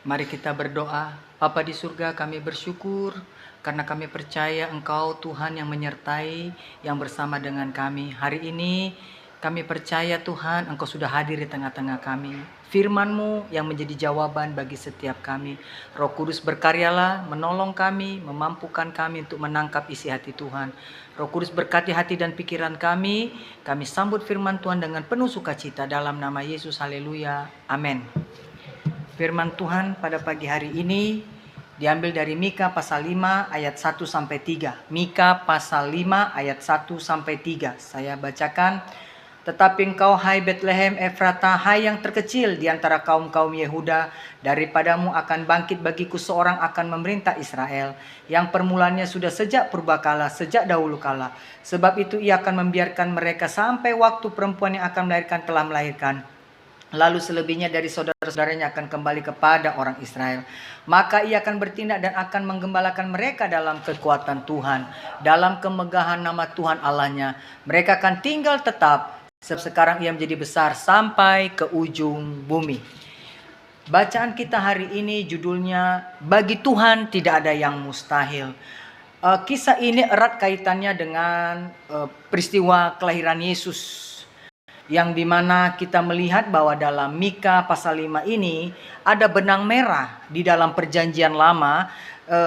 Mari kita berdoa. Bapa di surga, kami bersyukur karena kami percaya Engkau Tuhan yang menyertai, yang bersama dengan kami. Hari ini kami percaya Tuhan Engkau sudah hadir di tengah-tengah kami. Firman-Mu yang menjadi jawaban bagi setiap kami. Roh Kudus berkaryalah, menolong kami, memampukan kami untuk menangkap isi hati Tuhan. Roh Kudus berkati hati dan pikiran kami. Kami sambut firman Tuhan dengan penuh sukacita dalam nama Yesus. Haleluya. Amin. Firman Tuhan pada pagi hari ini diambil dari Mika pasal 5 ayat 1 sampai 3. Mika pasal 5 ayat 1 sampai 3. Saya bacakan. Tetapi engkau hai Betlehem Efrata, hai yang terkecil di antara kaum-kaum Yehuda, daripadamu akan bangkit bagiku seorang akan memerintah Israel, yang permulaannya sudah sejak purbakala, sejak dahulu kala. Sebab itu ia akan membiarkan mereka sampai waktu perempuan yang akan melahirkan telah melahirkan. Lalu selebihnya dari saudara-saudaranya akan kembali kepada orang Israel. Maka ia akan bertindak dan akan menggembalakan mereka dalam kekuatan Tuhan, dalam kemegahan nama Tuhan Allahnya. Mereka akan tinggal tetap, sekarang ia menjadi besar sampai ke ujung bumi. Bacaan kita hari ini judulnya, Bagi Tuhan Tidak Ada Yang Mustahil. Kisah ini erat kaitannya dengan peristiwa kelahiran Yesus, yang dimana kita melihat bahwa dalam Mika pasal 5 ini ada benang merah di dalam perjanjian lama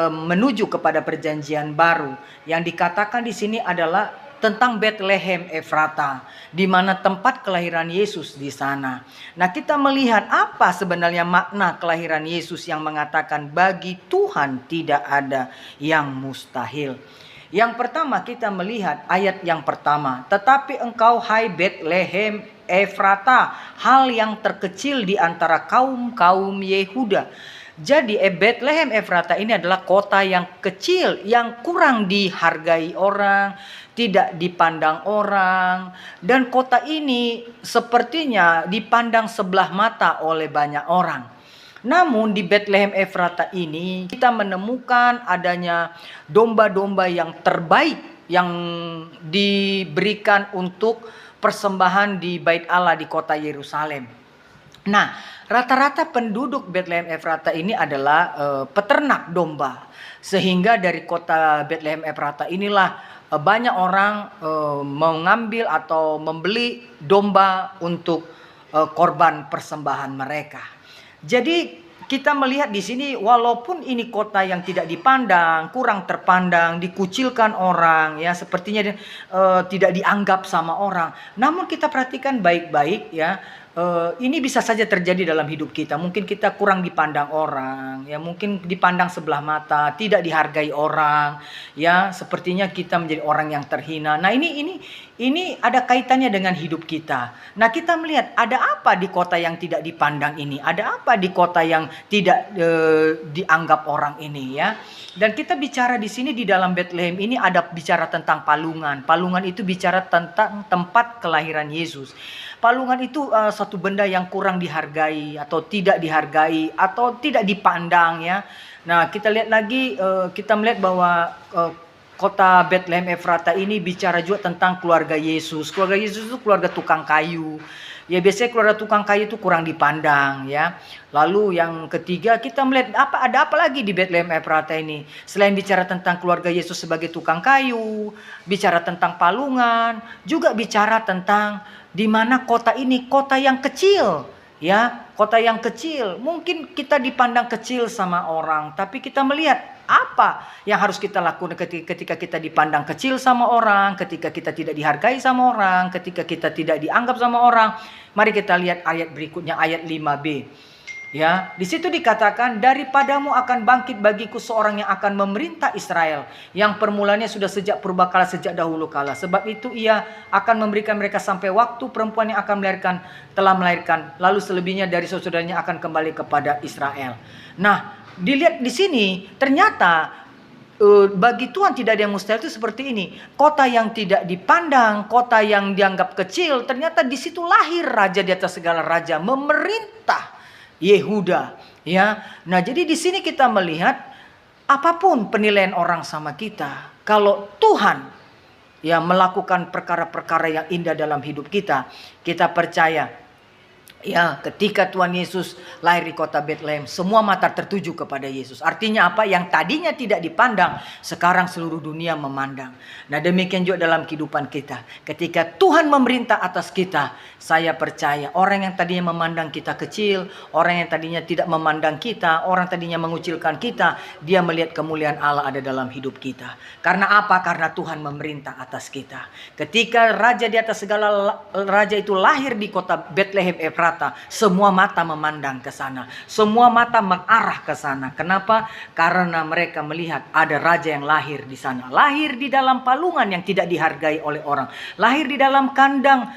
menuju kepada perjanjian baru. Yang dikatakan di sini adalah tentang Bethlehem Efrata, di mana tempat kelahiran Yesus di sana. Nah, kita melihat apa sebenarnya makna kelahiran Yesus yang mengatakan bagi Tuhan tidak ada yang mustahil. Yang pertama kita melihat ayat yang pertama. Tetapi engkau hai Bethlehem Efrata, hal yang terkecil di antara kaum-kaum Yehuda. Jadi Bethlehem Efrata ini adalah kota yang kecil, yang kurang dihargai orang, tidak dipandang orang. Dan kota ini sepertinya dipandang sebelah mata oleh banyak orang. Namun di Bethlehem Efrata ini kita menemukan adanya domba-domba yang terbaik yang diberikan untuk persembahan di Bait Allah di kota Yerusalem. Nah, rata-rata penduduk Bethlehem Efrata ini adalah peternak domba. Sehingga dari kota Bethlehem Efrata inilah banyak orang mengambil atau membeli domba untuk korban persembahan mereka. Jadi kita melihat di sini walaupun ini kota yang tidak dipandang, kurang terpandang, dikucilkan orang, ya sepertinya tidak dianggap sama orang. Namun kita perhatikan baik-baik ya. Ini bisa saja terjadi dalam hidup kita. Mungkin kita kurang dipandang orang, ya mungkin dipandang sebelah mata, tidak dihargai orang, ya sepertinya kita menjadi orang yang terhina. Nah ini ada kaitannya dengan hidup kita. Nah kita melihat ada apa di kota yang tidak dipandang ini, ada apa di kota yang tidak dianggap orang ini, ya. Dan kita bicara di sini di dalam Bethlehem ini ada bicara tentang palungan. Palungan itu bicara tentang tempat kelahiran Yesus. Palungan itu satu benda yang kurang dihargai atau tidak dihargai atau tidak dipandang, ya. Nah kita lihat lagi, kita melihat bahwa kota Bethlehem Efrata ini bicara juga tentang keluarga Yesus. Keluarga Yesus itu keluarga tukang kayu. Ya biasanya keluarga tukang kayu itu kurang dipandang, ya. Lalu yang ketiga kita melihat ada apa lagi di Bethlehem Efrata ini. Selain bicara tentang keluarga Yesus sebagai tukang kayu, bicara tentang palungan, juga bicara tentang di mana kota ini kota yang kecil, ya, kota yang kecil. Mungkin kita dipandang kecil sama orang, tapi kita melihat apa yang harus kita lakukan ketika kita dipandang kecil sama orang, ketika kita tidak dihargai sama orang, ketika kita tidak dianggap sama orang. Mari kita lihat ayat berikutnya, ayat 5b. Ya, di situ dikatakan daripadamu akan bangkit bagiku seorang yang akan memerintah Israel, yang permulanya sudah sejak purbakala, sejak dahulu kala. Sebab itu ia akan memberikan mereka sampai waktu perempuan yang akan melahirkan telah melahirkan, lalu selebihnya dari saudaranya akan kembali kepada Israel. Nah, dilihat di sini ternyata bagi Tuhan tidak ada yang mustahil itu seperti ini. Kota yang tidak dipandang, kota yang dianggap kecil, ternyata di situ lahir raja di atas segala raja, memerintah Yehuda, ya. Nah, jadi di sini kita melihat apapun penilaian orang sama kita, kalau Tuhan ya melakukan perkara-perkara yang indah dalam hidup kita, kita percaya Ya, ketika Tuhan Yesus lahir di kota Bethlehem, semua mata tertuju kepada Yesus. Artinya apa? Yang tadinya tidak dipandang, sekarang seluruh dunia memandang. Nah, demikian juga dalam kehidupan kita. Ketika Tuhan memerintah atas kita, saya percaya orang yang tadinya memandang kita kecil, orang yang tadinya tidak memandang kita, orang tadinya mengucilkan kita, dia melihat kemuliaan Allah ada dalam hidup kita. Karena apa? Karena Tuhan memerintah atas kita. Ketika raja di atas segala raja itu lahir di kota Bethlehem Efrata, semua mata memandang ke sana. Semua mata mengarah ke sana. Kenapa? Karena mereka melihat ada raja yang lahir di sana. Lahir di dalam palungan yang tidak dihargai oleh orang. Lahir di dalam kandang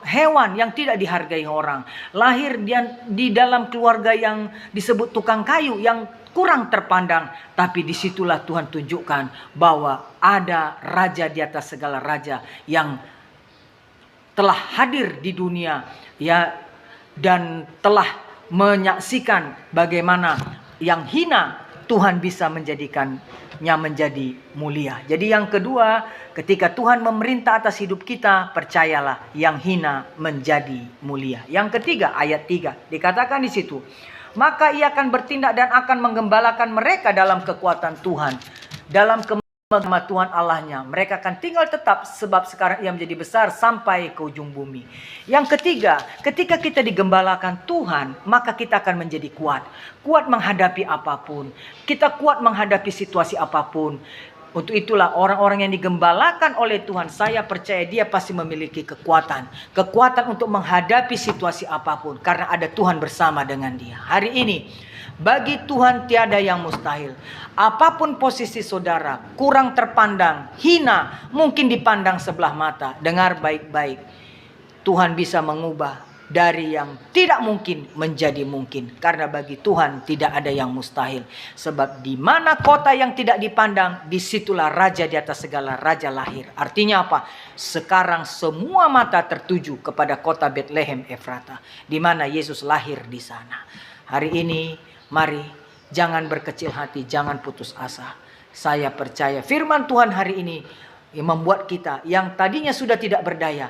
hewan yang tidak dihargai orang. Lahir di dalam keluarga yang disebut tukang kayu, yang kurang terpandang. Tapi disitulah Tuhan tunjukkan bahwa ada raja di atas segala raja yang telah hadir di dunia, ya, dan telah menyaksikan bagaimana yang hina Tuhan bisa menjadikannya menjadi mulia. Jadi yang kedua, ketika Tuhan memerintah atas hidup kita, percayalah yang hina menjadi mulia. Yang ketiga, ayat 3 dikatakan di situ, maka ia akan bertindak dan akan menggembalakan mereka dalam kekuatan Tuhan, dalam kemah Tuhan Allahnya. Mereka akan tinggal tetap sebab sekarang ia menjadi besar sampai ke ujung bumi. Yang ketiga, ketika kita digembalakan Tuhan, maka kita akan menjadi kuat. Kuat menghadapi apapun. Kita kuat menghadapi situasi apapun. Untuk itulah orang-orang yang digembalakan oleh Tuhan, saya percaya dia pasti memiliki kekuatan. Kekuatan untuk menghadapi situasi apapun. Karena ada Tuhan bersama dengan dia. Hari ini, bagi Tuhan tiada yang mustahil. Apapun posisi saudara, kurang terpandang, hina, mungkin dipandang sebelah mata. Dengar baik-baik. Tuhan bisa mengubah dari yang tidak mungkin menjadi mungkin. Karena bagi Tuhan tidak ada yang mustahil. Sebab di mana kota yang tidak dipandang, disitulah raja di atas segala raja lahir. Artinya apa? Sekarang semua mata tertuju kepada kota Bethlehem Efrata, di mana Yesus lahir di sana. Hari ini, mari jangan berkecil hati, jangan putus asa. Saya percaya firman Tuhan hari ini yang membuat kita yang tadinya sudah tidak berdaya,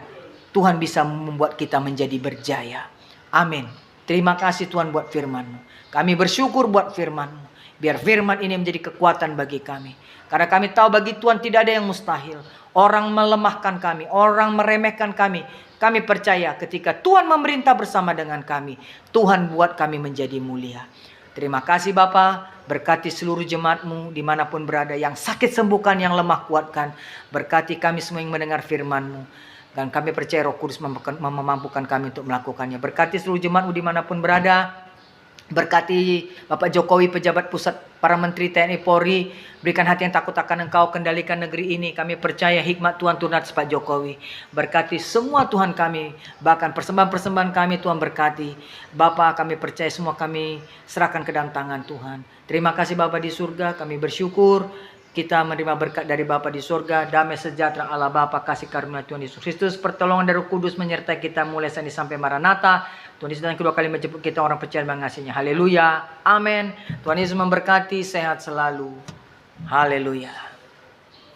Tuhan bisa membuat kita menjadi berjaya. Amin. Terima kasih Tuhan buat firman-Mu. Kami bersyukur buat firman-Mu. Biar firman ini menjadi kekuatan bagi kami. Karena kami tahu bagi Tuhan tidak ada yang mustahil. Orang melemahkan kami, orang meremehkan kami. Kami percaya ketika Tuhan memerintah bersama dengan kami, Tuhan buat kami menjadi mulia. Terima kasih Bapa, berkati seluruh jemaat-Mu dimanapun berada. Yang sakit sembuhkan, yang lemah kuatkan. Berkati kami semua yang mendengar firman-Mu. Dan kami percaya Roh Kudus memampukan kami untuk melakukannya. Berkati seluruh jemaat-Mu dimanapun berada. Berkati Bapak Jokowi, pejabat pusat, para menteri TNI Polri. Berikan hati yang takut akan Engkau, kendalikan negeri ini. Kami percaya hikmat Tuhan turun atas Pak Jokowi. Berkati semua Tuhan kami. Bahkan persembahan-persembahan kami Tuhan berkati. Bapa, kami percaya semua kami serahkan ke dalam tangan Tuhan. Terima kasih Bapa di surga. Kami bersyukur kita menerima berkat dari Bapa di surga. Damai sejahtera Allah Bapa, kasih karunia Tuhan Yesus Kristus, pertolongan dari Roh Kudus menyertai kita mulai saat ini sampai Maranatha. Tuhan Yesus dan kedua kali menjemput kita orang percaya mengasihinya. Haleluya. Amin. Tuhan Yesus memberkati, sehat selalu. Haleluya.